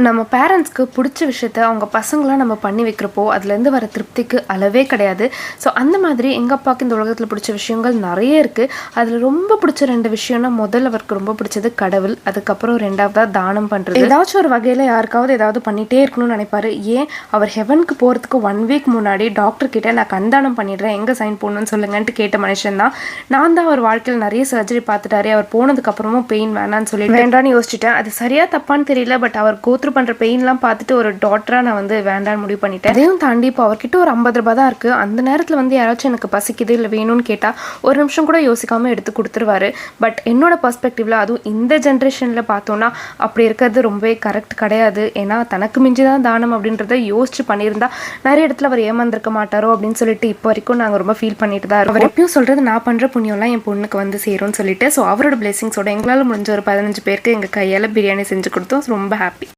நம்ம பேரண்ட்ஸ்க்கு பிடிச்ச விஷயத்த அவங்க பசங்களாம் நம்ம பண்ணி வைக்கிறப்போ அதுலேருந்து வர திருப்திக்கு அளவே கிடையாது. ஸோ அந்த மாதிரி எங்கள் அப்பாவுக்கு இந்த உலகத்தில் பிடிச்ச விஷயங்கள் நிறைய இருக்குது. அதில் ரொம்ப பிடிச்ச 2 விஷயம்னா, முதல்ல அவருக்கு ரொம்ப பிடிச்சது கடவுள், அதுக்கப்புறம் 2வதாக தானம் பண்ணுறது. ஏதாச்சும் ஒரு வகையில் யாருக்காவது ஏதாவது பண்ணிகிட்டே இருக்கணும்னு நினைப்பாரு. ஏன் அவர் ஹெவனுக்கு போகிறதுக்கு 1 வீக் முன்னாடி டாக்டர் கிட்டே நான் கண்தானம் பண்ணிடுறேன், எங்கே சைன் போடணும்னு சொல்லுங்கன்ட்டு கேட்ட மனுஷன் தான் நான். தான் அவர் வாழ்க்கையில் நிறைய சர்ஜரி பார்த்துட்டாரு. அவர் போனதுக்கப்புறமும் பெயின் வேணான்னு சொல்லிட்டு வேண்டான்னு யோசிச்சுட்டேன். அது சரியாக தப்பான்னு தெரியல, பட் அவர் கோத்ரூ பண்ணுற பெயின்லாம் பார்த்துட்டு ஒரு டாக்டராக நான் வந்து வேண்டான்னு முடிவு பண்ணிட்டேன். அதையும் தாண்டி இப்போ அவர்கிட்ட ஒரு 50 ரூபா தான் இருக்குது. அந்த நேரத்தில் வந்து யாராச்சும் எனக்கு பசிக்குது இல்லை வேணும்னு கேட்டால் ஒரு நிமிஷம் கூட யோசிக்காமல் எடுத்து கொடுத்துருவாரு. பட் என்னோட பர்ஸ்பெக்டிவில், அதுவும் இந்த ஜென்ரேஷனில் பார்த்தோன்னா அப்படி இருக்கிறது ரொம்பவே கரெக்ட் கிடையாது. ஏன்னா தனக்கு மிஞ்சி தான் தானம் அப்படின்றத யோசிச்சு பண்ணியிருந்தா நிறைய இடத்துல அவர் ஏமாந்திருக்க மாட்டாரோ அப்படின்னு சொல்லிட்டு இப்போ வரைக்கும் நாங்கள் ரொம்ப ஃபீல் பண்ணிட்டு தான் இருக்கோம். அவர் எப்பயும் சொல்கிறது, நான் பண்ணுற புண்ணியம்லாம் என் பொண்ணுக்கு வந்து சேரும்னு சொல்லிட்டு. ஸோ அவரோட பிளெஸிங்ஸோட எங்களால் முடிஞ்ச ஒரு 15 பேருக்கு எங்கள் கையால் பிரியாணி செஞ்சு கொடுத்தோம். ரொம்ப ஹாப்பி.